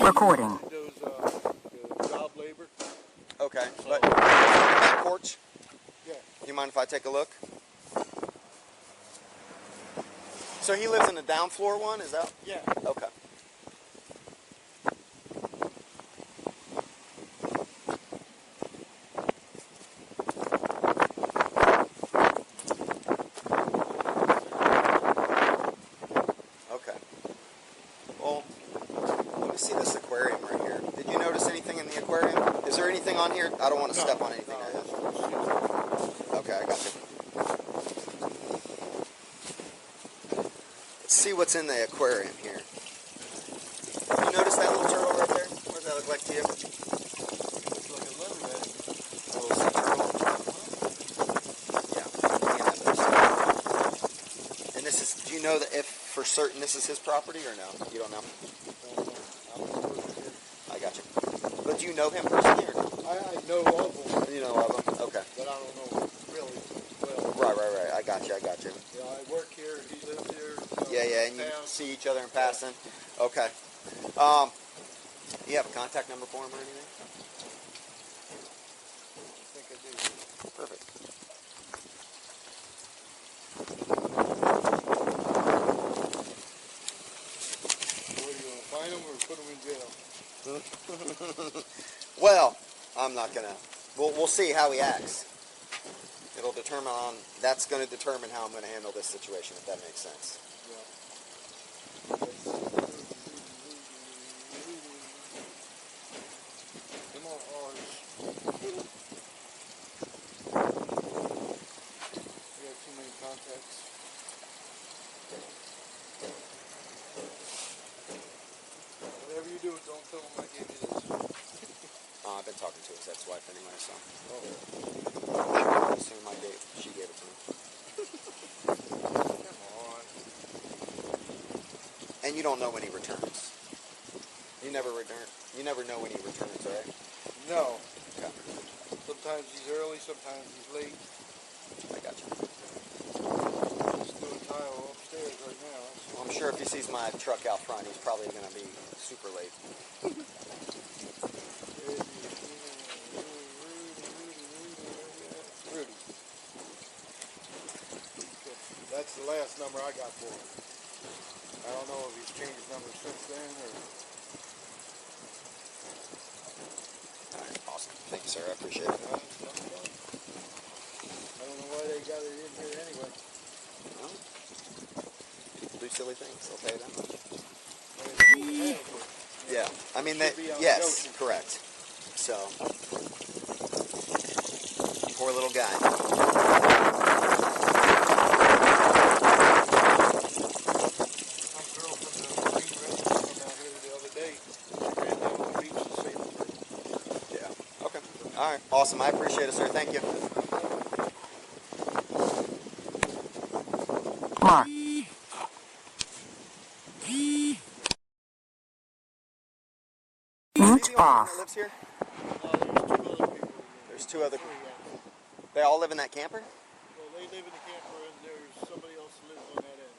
Recording. He does job labor. Okay, but back porch? Yeah. You mind if I take a look? So he lives in the down floor one, is that? Yeah. Okay. Okay. Well, let me see this aquarium right here. Did you notice anything in the aquarium? Is there anything on here? I don't want to step on anything. Okay, I got you. Let's see what's in the aquarium here. You notice that little turtle right there? What does that look like to you? Looks like a leatherhead. A little sea turtle. Yeah. And this is, do you know that if for certain this is his property or no? You don't know? I got you. But do you know him personally or no? I know of him. You know of him? Okay. But I don't know really well. Right. I got you. Yeah, I work here, he lives here. Yeah, and you see each other in passing? Okay. You have a contact number for him or anything? I think I do. Perfect. What, do you want to find him or put him in jail? Well, I'm not gonna. We'll see how he acts. It'll determine on. That's going to determine how I'm going to handle this situation, if that makes sense. Yeah. Come on, ours. We got too many contacts. Whatever you do, don't tell them I gave you this. I've been talking to his ex-wife anyway, so. Oh. I assume she gave it to me. Come on. And you don't know when he returns. You never know when he returns, right? No. Okay. Sometimes he's early, sometimes he's late. I got you. Just doing tile upstairs right now. Well, I'm sure if he sees my truck out front, he's probably going to be super late. Rudy. That's the last number I got for him. I don't know if he's changed his number since then or... Alright, awesome. Thank you, sir. I appreciate it. I don't know why they got it in here anyway. Well, people do silly things. They'll pay that much. Yeah. I mean, yes, correct. So, poor little guy. Yeah. Okay. All right. Awesome. I appreciate it, sir. Thank you. Mark. Mute off. That lives here? There's two other people. They all live in that camper? Well, they live in the camper and there's somebody else who lives on that end.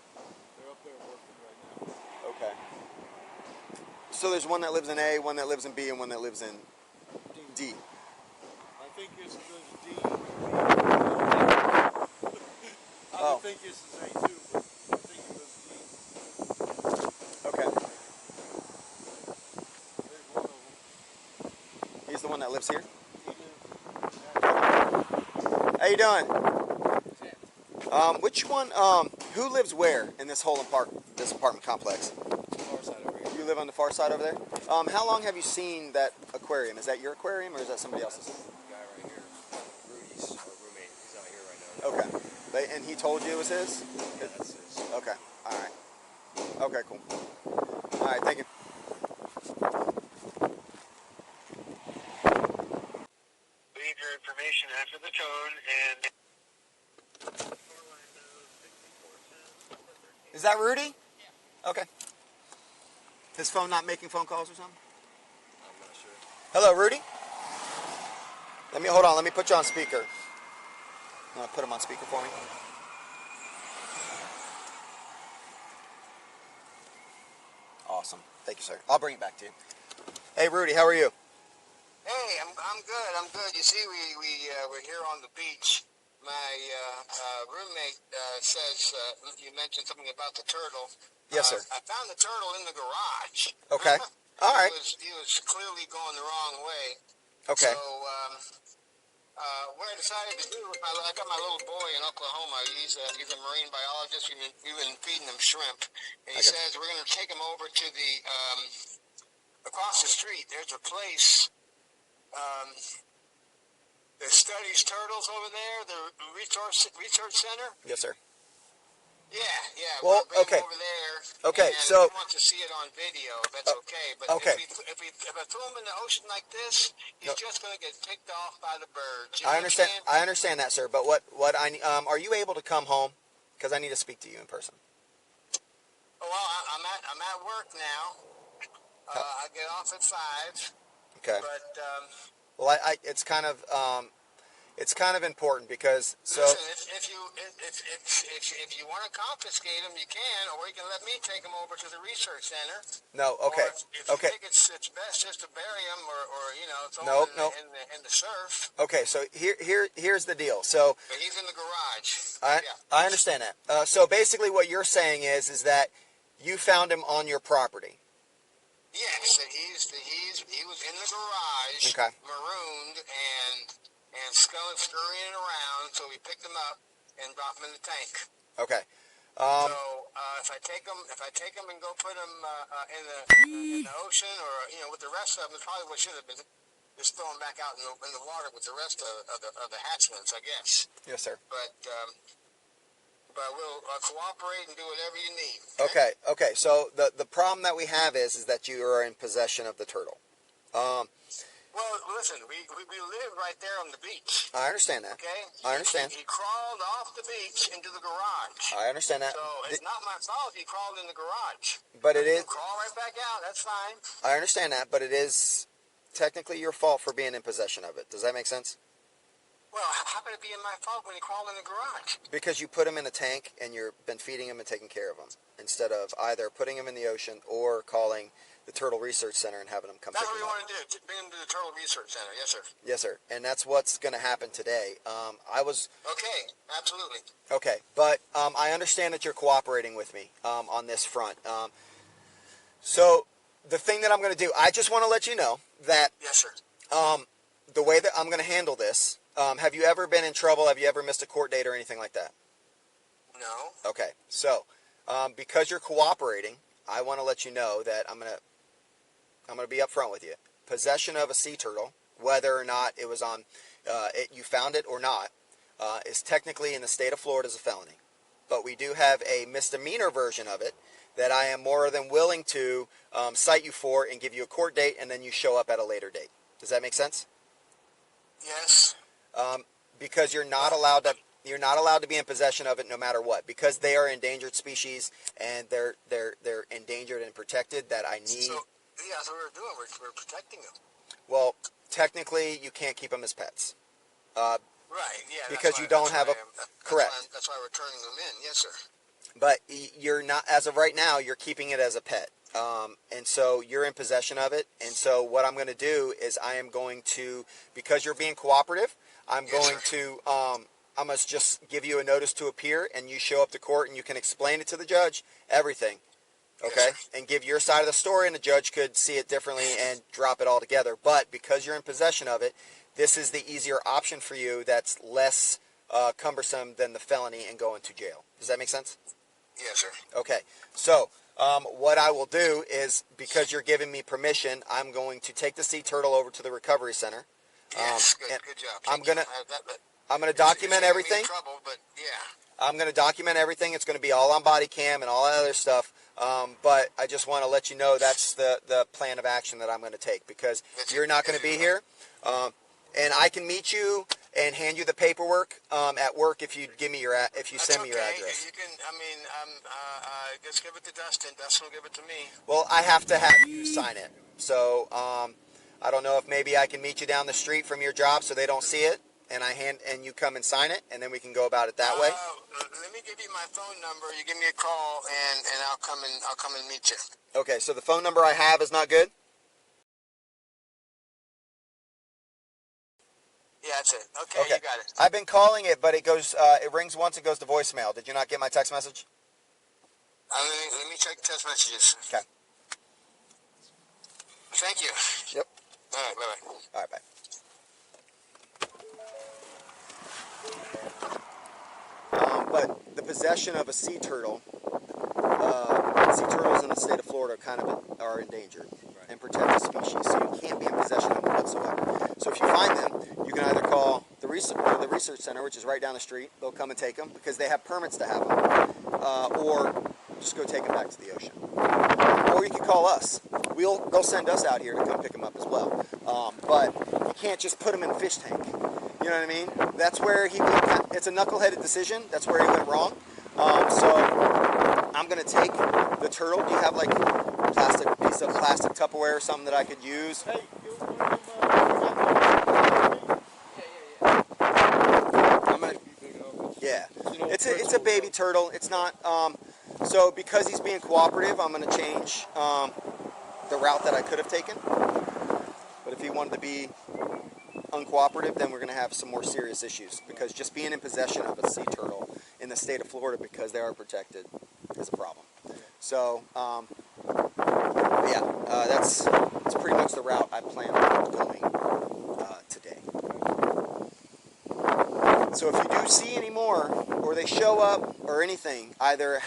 They're up there working right now. Okay. So there's one that lives in A, one that lives in B, and one that lives in D. I think this is D. I would think this is A too, but I think it was D. Okay. There's one of them. He's the one that lives here? He lives. How you doing? Which one, who lives where in this whole this apartment complex? Far side over here. You live on the far side over there? How long have you seen that aquarium? Is that your aquarium or is that somebody else's? The guy right here, Rudy's our roommate. He's out here right now. Okay. And he told you it was his? Yeah, that's his. Okay. All right. Okay, cool. All right, thank you. Leave your information after the tone and... Is that Rudy? Yeah. Okay. His phone not making phone calls or something? I'm not sure. Hello, Rudy? Hold on, let me put you on speaker. You want to put him on speaker for me? Awesome. Thank you, sir. I'll bring it back to you. Hey, Rudy, how are you? Hey, I'm good. I'm good. You see, we're here on the beach. My roommate says you mentioned something about the turtle. Yes, sir. I found the turtle in the garage. Okay. All right. He was clearly going the wrong way. Okay. So what I decided to do, I got my little boy in Oklahoma. He's a marine biologist. We've been feeding him shrimp, and he says we're going to take him over to the across the street. There's a place. That studies turtles over there, the research center. Yes, sir. Yeah. Well, we'll bring okay. him over there. Okay, and so he wants to see it on video. That's okay. But okay. if I throw him in the ocean like this, he's just going to get picked off by the birds. You know I understand. What I'm I understand that, sir. But what are you able to come home? Because I need to speak to you in person. Well, I'm at work now. I get off at 5. Okay. But Well, it's kind of important because listen, if you want to confiscate them, you can, or you can let me take them over to the research center. No. Okay. Or if you think it's best just to bury them, or throw them in the surf. Okay. So here's the deal. So But he's in the garage. I understand that. So basically, what you're saying is that you found him on your property. Yes, that he was in the garage, marooned and scurrying around. So we picked him up and dropped him in the tank. Okay. So if I take him and go put him in the ocean, or with the rest of them, it's probably what should have been just throw him back out in the water with the rest of the hatchlings, I guess. Yes, sir. But we'll cooperate and do whatever you need. Okay. So the problem that we have is that you are in possession of the turtle. Well, listen, we live right there on the beach. I understand that. Okay? I understand. He crawled off the beach into the garage. I understand that. So it's not my fault he crawled in the garage. But it is. Crawl right back out. That's fine. I understand that, but it is technically your fault for being in possession of it. Does that make sense? Well, how could it be my fault when he crawled in the garage? Because you put him in a tank and you've been feeding him and taking care of him, instead of either putting him in the ocean or calling the Turtle Research Center and having them come pick him up. That's what we want to do. Bring him to the Turtle Research Center. Yes, sir. Yes, sir. And that's what's going to happen today. Okay, absolutely. Okay, but I understand that you're cooperating with me on this front. So the thing that I'm going to do, I just want to let you know that yes, sir. The way that I'm going to handle this, have you ever been in trouble? Have you ever missed a court date or anything like that? No. Okay, so because you're cooperating, I want to let you know that I'm going to be upfront with you. Possession of a sea turtle, whether or not it was on, you found it or not, is technically in the state of Florida as a felony. But we do have a misdemeanor version of it that I am more than willing to cite you for and give you a court date, and then you show up at a later date. Does that make sense? Yes. Because you're not allowed to be in possession of it no matter what, because they are endangered species and they're endangered and protected. That I need. So yeah, that's what we're doing. We're protecting them. Well, technically, you can't keep them as pets. Right. Yeah. Because you don't have a correct. That's why we're turning them in. Yes, sir. But you're not, as of right now, you're keeping it as a pet. And so you're in possession of it. And so what I'm going to do is I am going to, because you're being cooperative, I'm going to just give you a notice to appear, and you show up to court and you can explain it to the judge, everything. Okay? And give your side of the story, and the judge could see it differently and drop it all together. But because you're in possession of it, this is the easier option for you that's less cumbersome than the felony and going to jail. Does that make sense? Yes, sir. Okay. So what I will do is, because you're giving me permission, I'm going to take the sea turtle over to the recovery center. Yes, good job. I'm gonna document everything. Trouble, but yeah. I'm gonna document everything. It's gonna be all on body cam and all that other stuff. But I just want to let you know that's the plan of action that I'm going to take, because you're not going to be here. And I can meet you and hand you the paperwork at work if you give me send me your address. You can. I mean, just give it to Dustin. Dustin will give it to me. Well, I have to have you sign it. So I don't know if maybe I can meet you down the street from your job so they don't see it, and you come and sign it, and then we can go about it that way. Let me give you my phone number. You give me a call, and I'll come and meet you. Okay. So the phone number I have is not good? Yeah, that's it. Okay, Okay. you got it. I've been calling it, but it goes. It rings once. It goes to voicemail. Did you not get my text message? Let me check text messages. Okay. Thank you. Yep. All right, bye-bye. All right. Bye. But the possession of a sea turtle, sea turtles in the state of Florida kind of are endangered and protected species, so you can't be in possession of them whatsoever. So if you find them, you can either call the research center, which is right down the street. They'll come and take them because they have permits to have them, or just go take them back to the ocean. Or you can call us. They'll send us out here to come pick them up as well. But you can't just put them in a fish tank. You know what I mean? That's where it's a knuckleheaded decision. That's where he went wrong. So I'm going to take the turtle. Do you have like a piece of plastic Tupperware or something that I could use? Hey, It's a baby turtle. It's not. So because he's being cooperative, I'm going to change the route that I could have taken. But if he wanted to be uncooperative, then we're going to have some more serious issues, because just being in possession of a sea turtle in the state of Florida, because they are protected, is a problem. So that's pretty much the route I plan on going today. So if you do see any more, or they show up or anything, either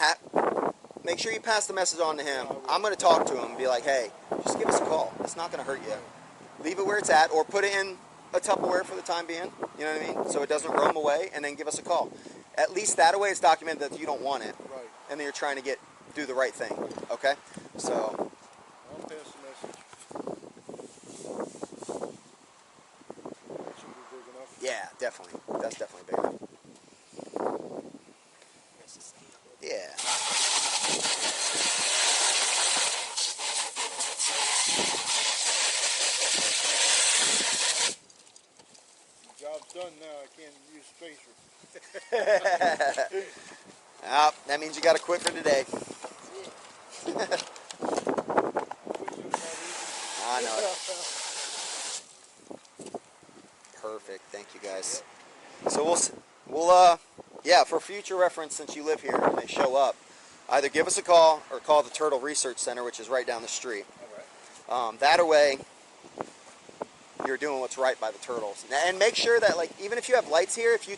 make sure you pass the message on to him. I'm going to talk to him and be like, hey, just give us a call. It's not going to hurt you. Leave it where it's at, or put it in a Tupperware for the time being, you know what I mean? So it doesn't roam away, and then give us a call. At least that way it's documented that you don't want it, right. and then you're trying to do the right thing, okay? So, I'll pass the message. That should be big enough. yeah, definitely. That's definitely big enough. Yeah. Job's done now. I can't use spacer. That means you got to quit for today. I know it. Perfect. Thank you, guys. So we'll for future reference, since you live here and they show up, either give us a call or call the Turtle Research Center, which is right down the street. That way, you're doing what's right by the turtles. And make sure that, like, even if you have lights here, if you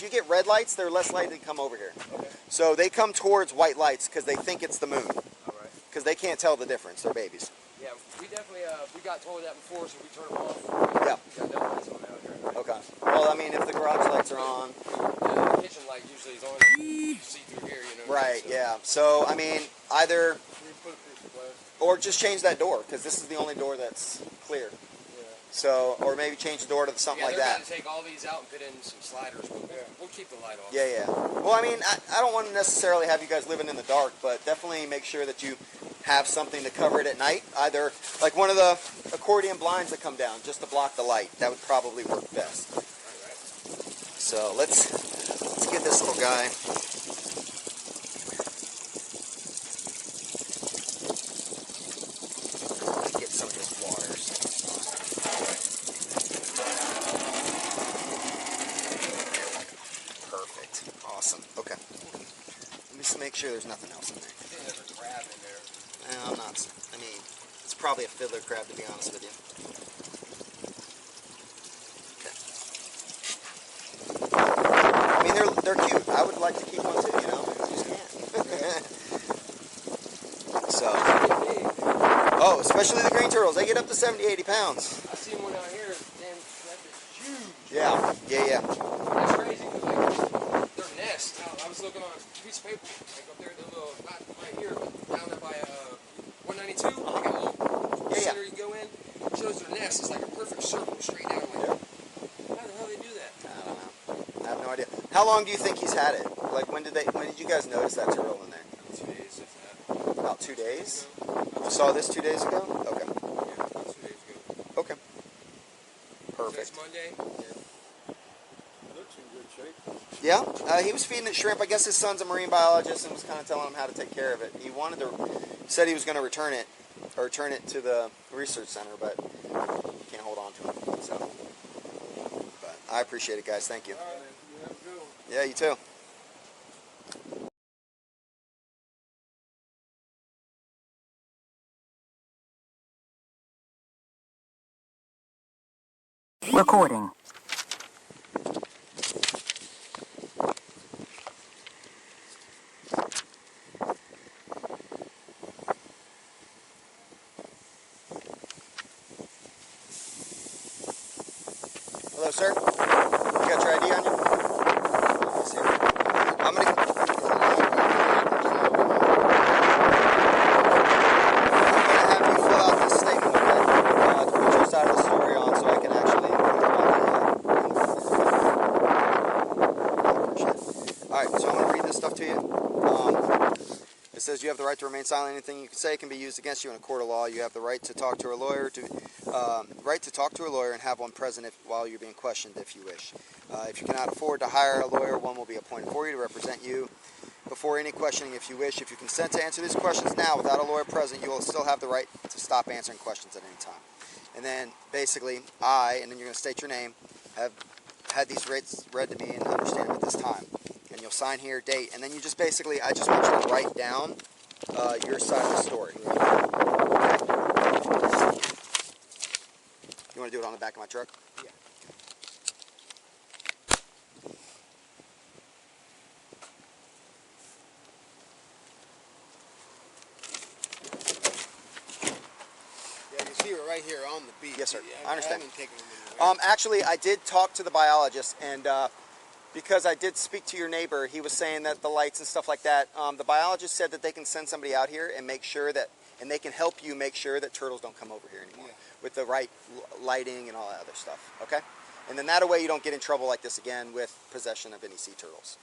get red lights, they're less likely to come over here. Okay. So they come towards white lights because they think it's the moon. All right. Because they can't tell the difference. They're babies. Yeah, we definitely we got told that before, so we turned them off. Yeah. We got no lights on out here. Okay. Well, I mean, if the garage lights are on. The kitchen light usually is on. You see through here, you know. Right. So. Yeah. So I mean, either We put a piece of glass. or just change that door, because this is the only door that's clear. Yeah. So, or maybe change the door to something like they're that. going to take all these out and put in some sliders. We'll keep the light on. Yeah, yeah. Well, I mean, I don't want to necessarily have you guys living in the dark, but definitely make sure that you have something to cover it at night. Either like one of the accordion blinds that come down just to block the light. That would probably work best. All right. So let's get this little guy. Get some of his waters. Perfect. Awesome. Okay. Let me just make sure there's nothing else in there. I think there's a crab in there. I'm not. I mean, it's probably a fiddler crab, to be honest with you. Okay. I mean, they're cute. I would like to keep one too, you know. I just can't. So. Oh, especially the green turtles. They get up to 70, 80 pounds. I seen one out here. Damn, that is huge. Yeah. Yeah. That's crazy because like their nest. I was looking on a piece of paper, like up there, the little not right here, but down there by 192. Like a little center you can go in. It shows their nest. It's like a perfect circle straight down. Like, how the hell they do that? I don't know. I have no idea. How long do you think he's had it? Like, when did you guys notice that turtle in there? 2 days, if that. About 2 days? You saw this 2 days ago? Okay. Yeah, about 2 days ago. Okay. Perfect. Next Monday. Looks in good shape. Yeah, he was feeding it shrimp. I guess his son's a marine biologist and was kind of telling him how to take care of it. He said he was going to return it to the research center, but you can't hold on to him. So, but I appreciate it, guys. Thank you. All right, you have a good one. Yeah, you too. Recording. Hello, sir. You got your ID on you? Yes, sir. I'm gonna have you fill out this statement, okay? To put your side of the story on, so I can actually put it on the. All right, so I'm gonna read this stuff to you. It says you have the right to remain silent. Anything you can say can be used against you in a court of law. You have the right to talk to a lawyer and have one present while you're being questioned if you wish. If you cannot afford to hire a lawyer, one will be appointed for you to represent you before any questioning if you wish. If you consent to answer these questions now without a lawyer present, you will still have the right to stop answering questions at any time. And then basically, and then you're going to state your name, have had these rates read to me and understand them at this time. And you'll sign here, date, and then you just basically, I just want you to write down your side of the story. You want to do it on the back of my truck? Yeah. Yeah, you see it right here on the beach. Yes, sir. I understand. haven't taken them anywhere. Actually, I did talk to the biologist, and because I did speak to your neighbor, he was saying that the lights and stuff like that, the biologist said that they can send somebody out here and make sure that, and they can help you make sure that turtles don't come over here anymore with the right lighting and all that other stuff, okay? And then that way you don't get in trouble like this again with possession of any sea turtles,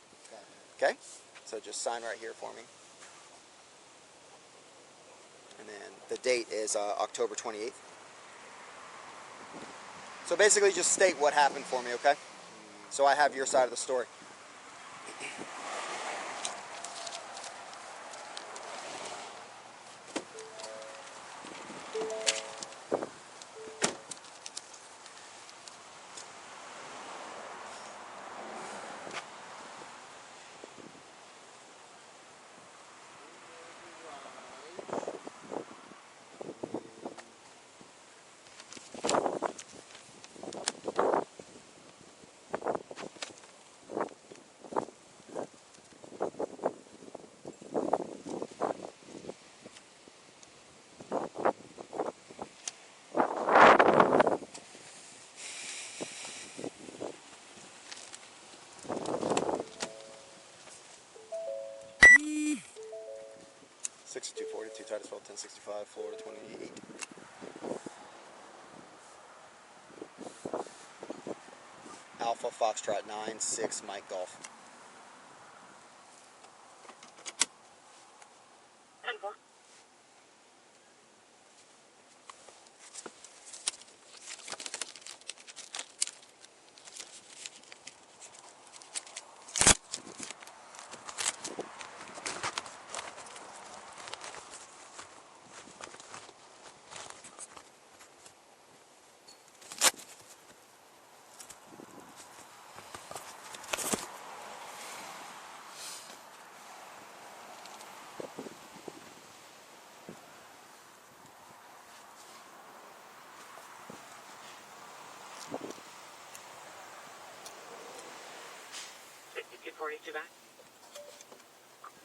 okay? So just sign right here for me. And then the date is October 28th. So basically just state what happened for me, okay? So I have your side of the story. 6242 Titus 12 1065 Florida 28. Alpha Foxtrot 9-6 Mike Golf.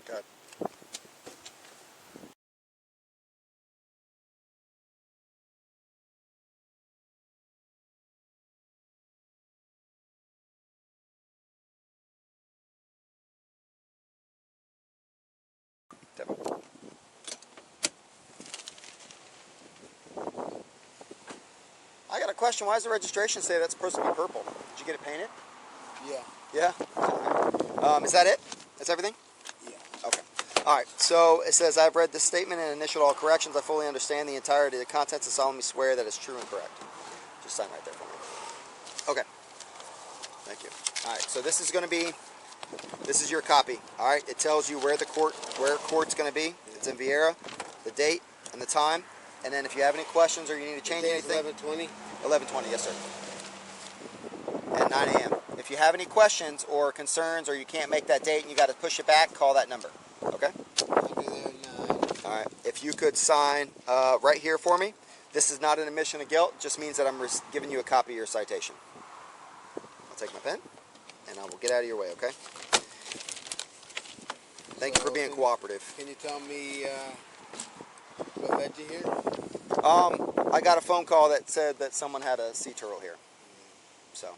Good. I got a question. Why does the registration say that's supposed to be purple? Did you get it painted? Yeah. Yeah? Is that it? That's everything? Yeah. Okay. Alright, so it says, I've read this statement and initialed all corrections. I fully understand the entirety of the contents and solemnly swear that it's true and correct. Just sign right there for me. Okay. Thank you. Alright, so this is going to be, this is your copy. Alright, it tells you where court's going to be. It's in Vieira, the date and the time. And then if you have any questions or you need to change anything. 11:20. 11:20, yes, sir. at 9 a.m. If you have any questions or concerns, or you can't make that date and you got to push it back, call that number. Okay? I'll be there at 9. All right. If you could sign right here for me. This is not an admission of guilt. It just means that I'm giving you a copy of your citation. I'll take my pen, and I will get out of your way, okay? Thank you for being cooperative. Can you tell me what led you here? I got a phone call that said that someone had a sea turtle here. So.